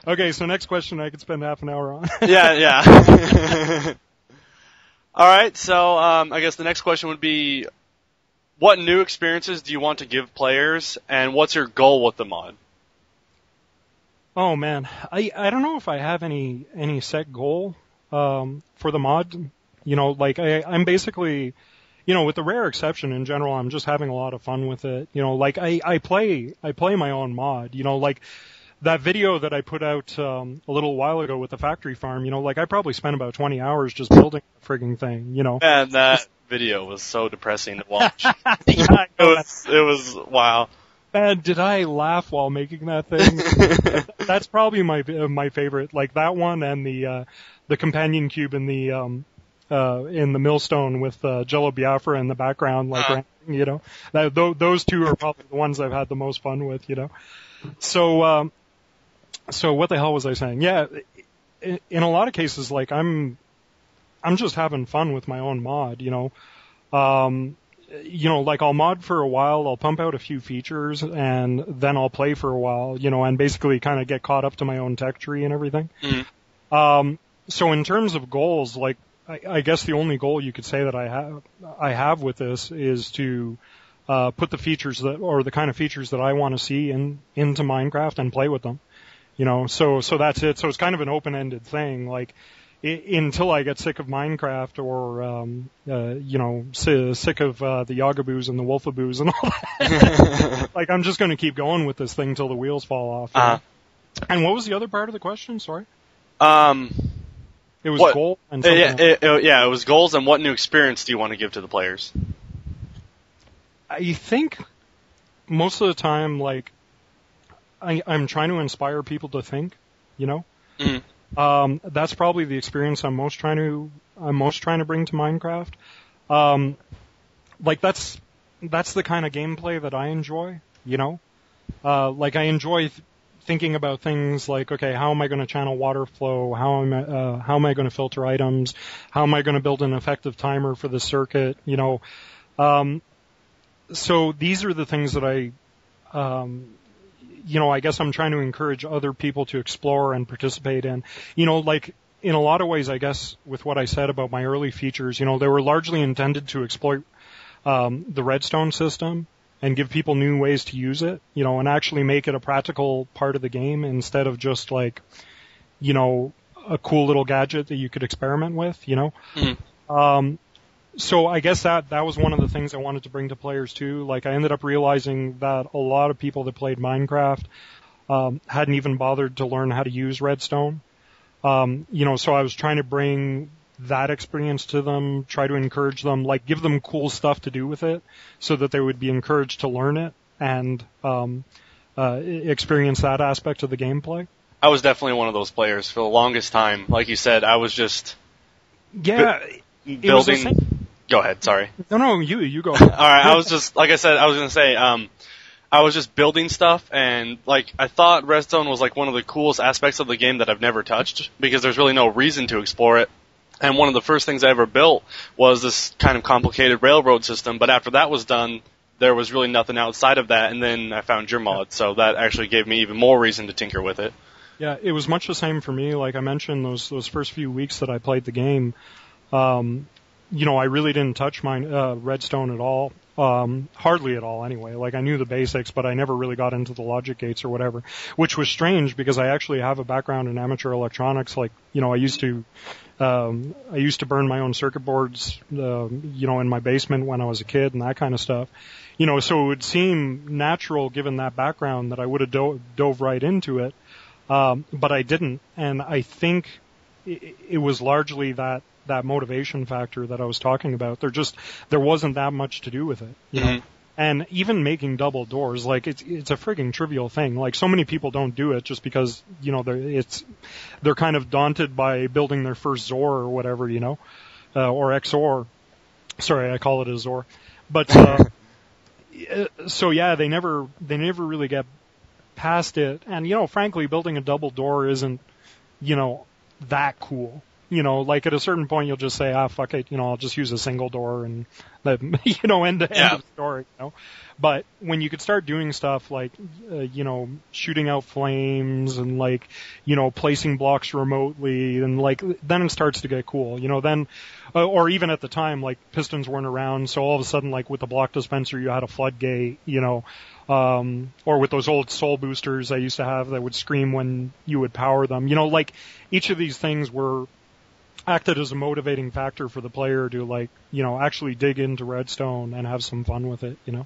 Okay, so next question I could spend half an hour on. Yeah. All right, so I guess the next question would be, what new experiences do you want to give players, and what's your goal with the mod? Oh man, I don't know if I have any set goal for the mod. Like I'm basically, with the rare exception in general, I'm just having a lot of fun with it. Like I play my own mod. Like that video that I put out a little while ago with the factory farm. Like I probably spent about 20 hours just building the frigging thing. And that video was so depressing to watch. Yeah, it was wow. Man, did I laugh while making that thing? That's probably my favorite. Like that one and the companion cube in the millstone with Jello Biafra in the background, like those two are probably the ones I've had the most fun with. So what the hell was I saying? Yeah, in a lot of cases, like I'm just having fun with my own mod. Like I'll mod for a while, I'll pump out a few features, and then I'll play for a while, and basically kind of get caught up to my own tech tree and everything. Mm-hmm. So in terms of goals, like I guess the only goal you could say that I have with this is to put the features the kind of features that I want to see into Minecraft and play with them. So that's it. So it's kind of an open-ended thing. Like until I get sick of Minecraft or sick of the Yagaboos and the Wolfaboos and all that. Like I'm just going to keep going with this thing till the wheels fall off. And what was the other part of the question? Sorry. It was goal and something else. It was goals, and what new experience do you want to give to the players? I think most of the time, like I'm trying to inspire people to think. Mm-hmm. That's probably the experience I'm most trying to bring to Minecraft. Like that's the kind of gameplay that I enjoy, like I enjoy thinking about things like, okay, how am I going to channel water flow? How am I going to filter items? How am I going to build an effective timer for the circuit? So these are the things that I guess I'm trying to encourage other people to explore and participate in. Like in a lot of ways, I guess, with what I said about my early features, they were largely intended to exploit the redstone system and give people new ways to use it, and actually make it a practical part of the game instead of just like, a cool little gadget that you could experiment with, Mm-hmm. So I guess that was one of the things I wanted to bring to players too. Like I ended up realizing that a lot of people that played Minecraft hadn't even bothered to learn how to use redstone. So I was trying to bring that experience to them, try to encourage them, like give them cool stuff to do with it so that they would be encouraged to learn it and experience that aspect of the gameplay. I was definitely one of those players for the longest time. Like you said, I was just building. Go ahead, sorry. No, you go. All right, I was just, like I said, I was going to say, I was just building stuff, and like I thought redstone was like one of the coolest aspects of the game that I've never touched, because there's really no reason to explore it. And one of the first things I ever built was this kind of complicated railroad system, but after that was done, there was really nothing outside of that, and then I found your mod, so that actually gave me even more reason to tinker with it. Yeah, it was much the same for me. Like I mentioned, those first few weeks that I played the game, I really didn't touch my redstone at all. Hardly at all anyway. Like I knew the basics, but I never really got into the logic gates or whatever, which was strange because I actually have a background in amateur electronics. Like, I used to burn my own circuit boards, in my basement when I was a kid and that kind of stuff. So it would seem natural given that background that I would have dove right into it. But I didn't. And I think it was largely that motivation factor that I was talking about. There wasn't that much to do with it, know. And even making double doors, like it's a frigging trivial thing. Like so many people don't do it just because, they're kind of daunted by building their first Zor or whatever, or XOR. Sorry, I call it a Zor. But, so yeah, they never really get past it. And, frankly, building a double door isn't, that cool. like at a certain point you'll just say, fuck it, I'll just use a single door and that, end of story, But when you could start doing stuff like, shooting out flames and like, placing blocks remotely and like, then it starts to get cool, then, or even at the time, like pistons weren't around. So all of a sudden, like with the block dispenser, you had a floodgate, or with those old soul boosters I used to have that would scream when you would power them, like each of these things acted as a motivating factor for the player to like, actually dig into Redstone and have some fun with it, Yeah.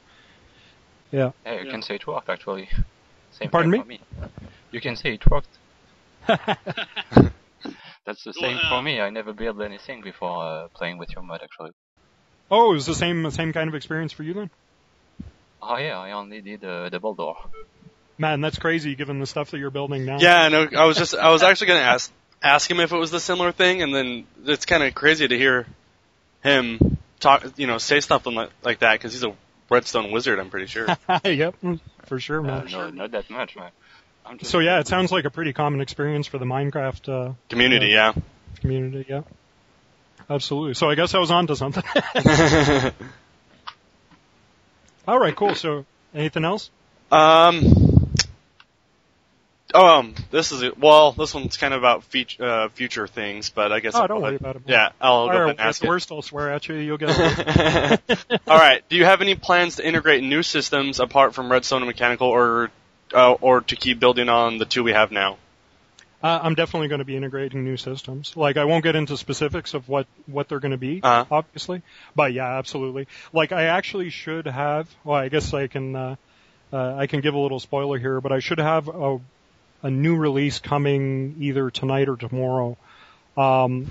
Yeah, you can say it worked actually. Same Pardon for me. You can say it worked. That's the same for me. I never built anything before playing with your mod actually. Oh, it was the same kind of experience for you then? Oh yeah, I only did a double door. Man, that's crazy given the stuff that you're building now. Yeah, no, I was actually gonna ask him if it was the similar thing, and then it's kind of crazy to hear him talk, say something like that, because he's a redstone wizard, I'm pretty sure. Yep, for sure, man. No, not that much, man. So yeah, it sounds like a pretty common experience for the Minecraft community, yeah. Community, yeah. Absolutely. So I guess I was onto something. All right, cool. So anything else? This one's kind of about future things, but I guess. Oh, don't worry about it. Man. Yeah, I'll go ahead and ask it. Worst, I'll swear at you. You'll get it. All right. Do you have any plans to integrate new systems apart from Redstone and Mechanical, or to keep building on the two we have now? I'm definitely going to be integrating new systems. Like, I won't get into specifics of what they're going to be, obviously, but yeah, absolutely. Like, I actually should have. Well, I guess I can give a little spoiler here, but I should have a new release coming either tonight or tomorrow. I've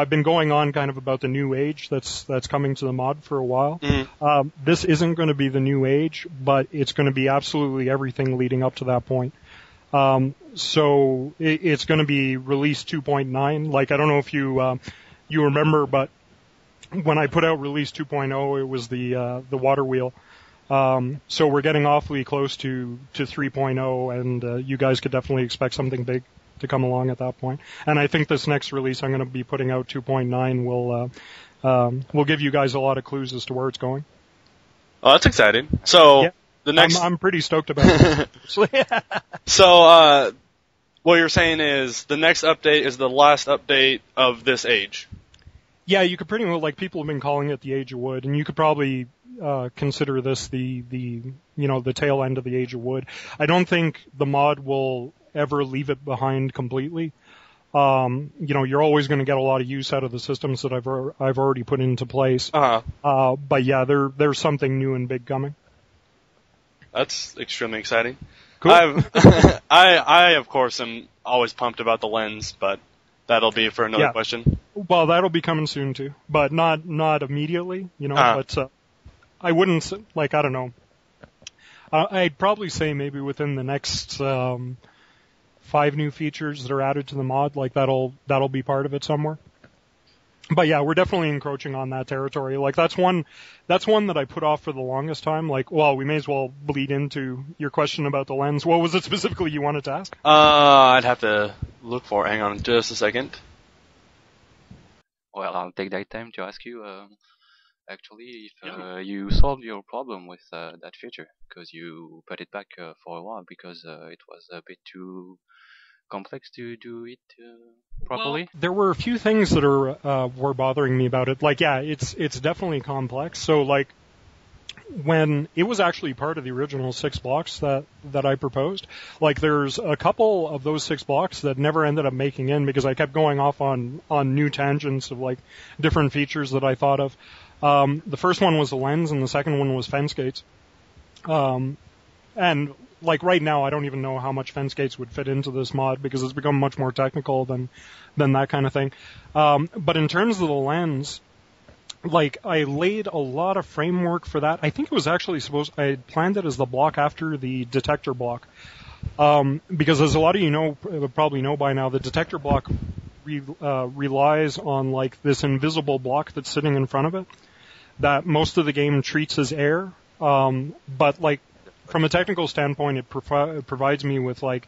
been going on kind of about the new age that's coming to the mod for a while. Mm-hmm. This isn't going to be the new age, but it's going to be absolutely everything leading up to that point. So it's going to be release 2.9. Like, I don't know if you remember, but when I put out release 2.0, it was the water wheel. So we're getting awfully close to 3.0, and you guys could definitely expect something big to come along at that point. And I think this next release I'm going to be putting out 2.9 will give you guys a lot of clues as to where it's going. Oh, that's exciting. So the next, I'm pretty stoked about it. So what you're saying is the next update is the last update of this age. Yeah, you could pretty well, like, people have been calling it the Age of Wood, and you could probably consider this the tail end of the Age of Wood. I don't think the mod will ever leave it behind completely. You're always going to get a lot of use out of the systems that I've already put into place. But yeah, there's something new and big coming. That's extremely exciting. Cool. I of course am always pumped about the lens, but that'll be for another question. Well, that'll be coming soon too, but not immediately, but I wouldn't, like, I don't know. I'd probably say maybe within the next 5 new features that are added to the mod, like that'll be part of it somewhere. But yeah, we're definitely encroaching on that territory. Like, that's one that I put off for the longest time. Like, well, we may as well bleed into your question about the lens. What was it specifically you wanted to ask? I'd have to look for it. Hang on just a second. Well, I'll take that time to ask you, actually, if you solved your problem with that feature, because you put it back for a while because it was a bit too complex to do it properly. Well, there were a few things that were bothering me about it. Like, yeah, it's definitely complex. So, like, when it was actually part of the original 6 blocks that I proposed, like, there's a couple of those 6 blocks that never ended up making in because I kept going off on new tangents of, like, different features that I thought of. The first one was the lens, and the second one was fence gates. And like right now, I don't even know how much fence gates would fit into this mod because it's become much more technical than that kind of thing. But in terms of the lens, like, I laid a lot of framework for that. I think it was actually I had planned it as the block after the detector block. Because as a lot of you probably know by now, the detector block relies on, like, this invisible block that's sitting in front of it that most of the game treats as air. But, like, from a technical standpoint, it provides me with, like,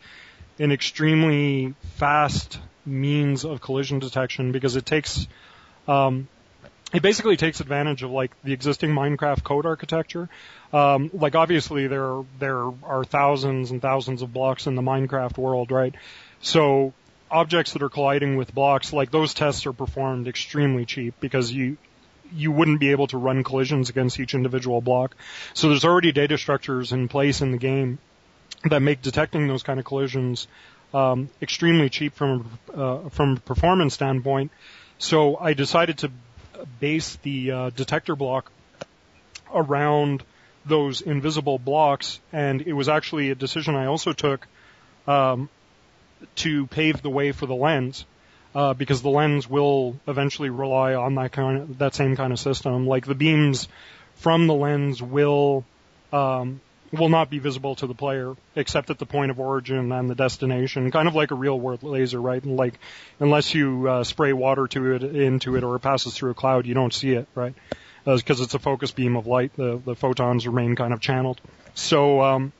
an extremely fast means of collision detection because it takes, it basically takes advantage of like the existing Minecraft code architecture. Like obviously there are thousands and thousands of blocks in the Minecraft world, right? So objects that are colliding with blocks, like those tests are performed extremely cheap because you wouldn't be able to run collisions against each individual block. So there's already data structures in place in the game that make detecting those kind of collisions extremely cheap from a performance standpoint. So I decided to base the detector block around those invisible blocks, and it was actually a decision I also took to pave the way for the lens, because the lens will eventually rely on that same kind of system. Like the beams from the lens will not be visible to the player except at the point of origin and the destination, kind of like a real world laser, right? And like unless you spray water into it or it passes through a cloud, you don't see it, right? Because it's a focus beam of light, the photons remain kind of channeled. So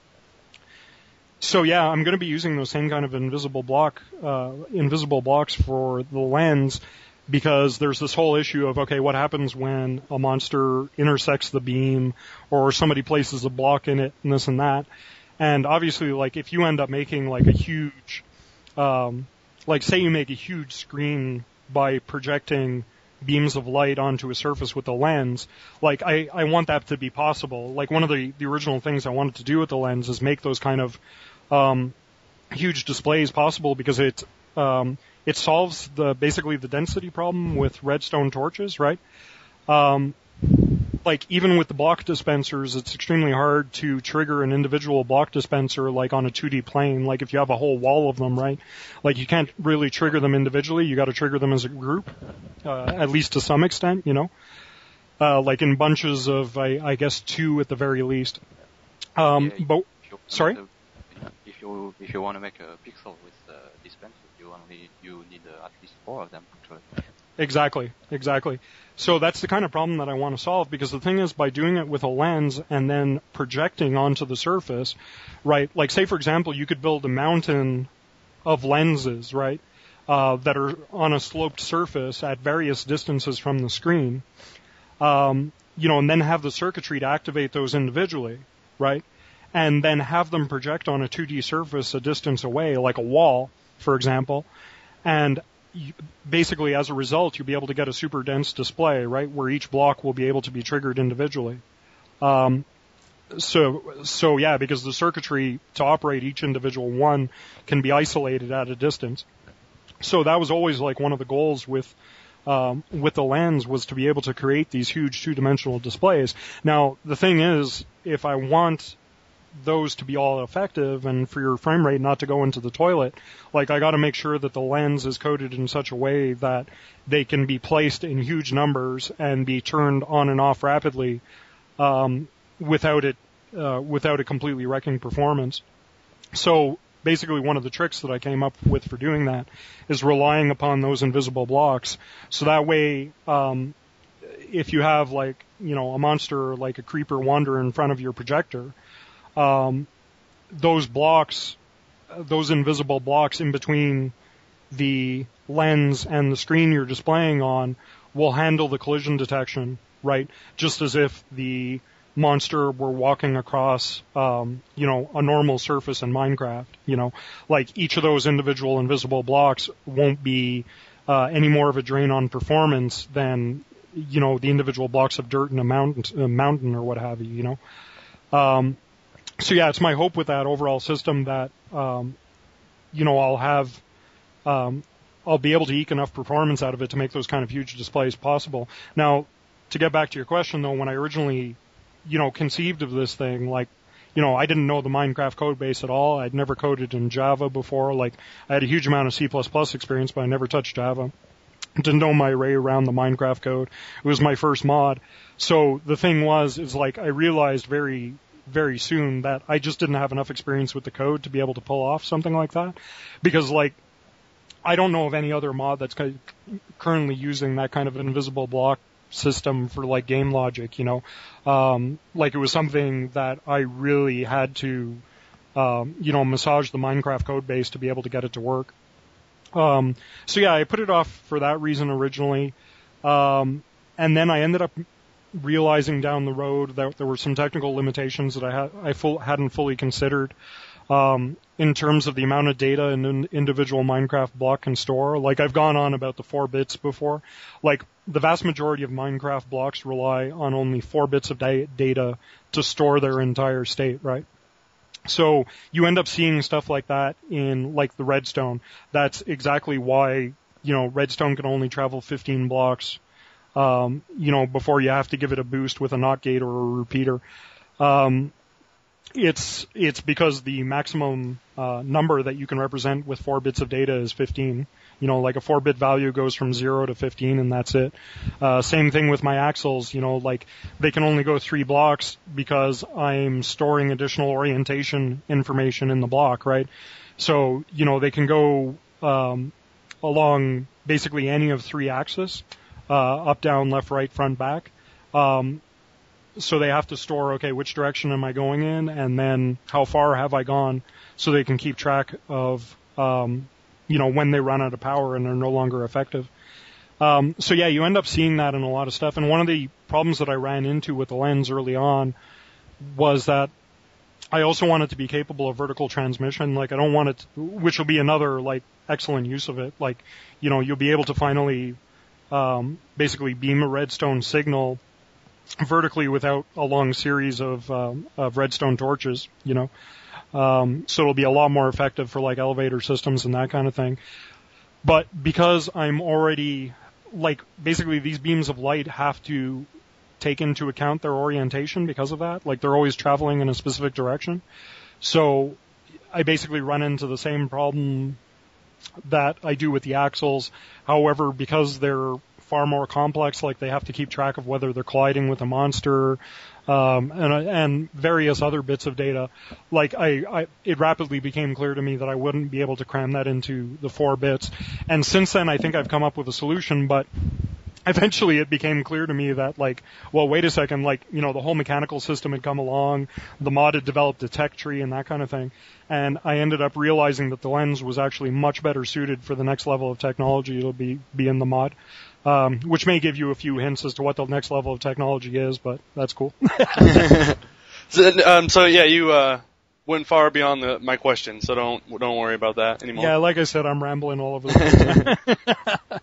yeah, I'm going to be using those same kind of invisible blocks for the lens, because there's this whole issue of, okay, what happens when a monster intersects the beam or somebody places a block in it and this and that. And obviously, like, if you end up making like a huge, like say you make a huge screen by projecting beams of light onto a surface with a lens, like I want that to be possible. Like one of the original things I wanted to do with the lens is make those kind of huge displays possible, because it solves basically the density problem with redstone torches, right? Like even with the block dispensers, it's extremely hard to trigger an individual block dispenser like on a 2D plane. Like if you have a whole wall of them, right? Like you can't really trigger them individually. You got to trigger them as a group, at least to some extent, you know. Like in bunches of, I guess, 2 at the very least. But sorry. If you want to make a pixel with dispenser, you need at least 4 of them actually. Exactly. So that's the kind of problem that I want to solve, because the thing is, by doing it with a lens and then projecting onto the surface, right? Like say for example, you could build a mountain of lenses, right? That are on a sloped surface at various distances from the screen, and then have the circuitry to activate those individually, right? And then have them project on a 2D surface a distance away, like a wall, for example. And basically, as a result, you'll be able to get a super dense display, right, where each block will be able to be triggered individually. So yeah, because the circuitry to operate each individual one can be isolated at a distance. So that was always like one of the goals with the lens, was to be able to create these huge 2-dimensional displays. Now, the thing is, if I want those to be all effective and for your frame rate not to go into the toilet, like I got to make sure that the lens is coded in such a way that they can be placed in huge numbers and be turned on and off rapidly, without it completely wrecking performance. So basically one of the tricks that I came up with for doing that is relying upon those invisible blocks. So that way, if you have like, a monster like a creeper wander in front of your projector, those invisible blocks in between the lens and the screen you're displaying on will handle the collision detection, right? Just as if the monster were walking across, a normal surface in Minecraft, like each of those individual invisible blocks won't be, any more of a drain on performance than, the individual blocks of dirt in a mountain or what have you, So yeah, it's my hope with that overall system that, I'll be able to eke enough performance out of it to make those kind of huge displays possible. Now, to get back to your question though, when I originally, conceived of this thing, like, I didn't know the Minecraft code base at all. I'd never coded in Java before. Like, I had a huge amount of C++ experience, but I never touched Java. Didn't know my way around the Minecraft code. It was my first mod. So the thing is like, I realized very, very soon that I just didn't have enough experience with the code to be able to pull off something like that. Because, like, I don't know of any other mod that's currently using that kind of invisible block system for, like, game logic, Like, it was something that I really had to, massage the Minecraft code base to be able to get it to work. So yeah, I put it off for that reason originally. And then I ended up realizing down the road that there were some technical limitations that I hadn't fully considered in terms of the amount of data an individual Minecraft block can store. Like, I've gone on about the 4 bits before. Like, the vast majority of Minecraft blocks rely on only 4 bits of data to store their entire state, right? So you end up seeing stuff like that in, like, the redstone. That's exactly why, redstone can only travel 15 blocks before you have to give it a boost with a NOT gate or a repeater. It's because the maximum number that you can represent with 4 bits of data is 15. Like a 4-bit value goes from 0 to 15, and that's it. Same thing with my axles. Like, they can only go 3 blocks because I'm storing additional orientation information in the block, right? So, they can go along basically any of 3 axes. Up, down, left, right, front, back. So they have to store, okay, which direction am I going in, and then how far have I gone, so they can keep track of, when they run out of power and they're no longer effective. So yeah, you end up seeing that in a lot of stuff. And one of the problems that I ran into with the lens early on was that I also want it to be capable of vertical transmission. Like, I don't want it, which will be another, like, excellent use of it. Like, you'll be able to finally basically beam a redstone signal vertically without a long series of redstone torches, so it'll be a lot more effective for, like, elevator systems and that kind of thing. But because I'm already, like, basically these beams of light have to take into account their orientation because of that. Like, they're always traveling in a specific direction. So I basically run into the same problem that I do with the axles. However, because they're far more complex, like, they have to keep track of whether they're colliding with a monster, and various other bits of data. Like, it rapidly became clear to me that I wouldn't be able to cram that into the 4 bits. And since then, I think I've come up with a solution, but eventually it became clear to me that, like, well, wait a second, like, the whole mechanical system had come along, the mod had developed a tech tree and that kind of thing, and I ended up realizing that the lens was actually much better suited for the next level of technology. It'll be in the mod, which may give you a few hints as to what the next level of technology is, but that's cool. So yeah, you went far beyond my question, so don't worry about that anymore. Yeah, like I said, I'm rambling all over the place.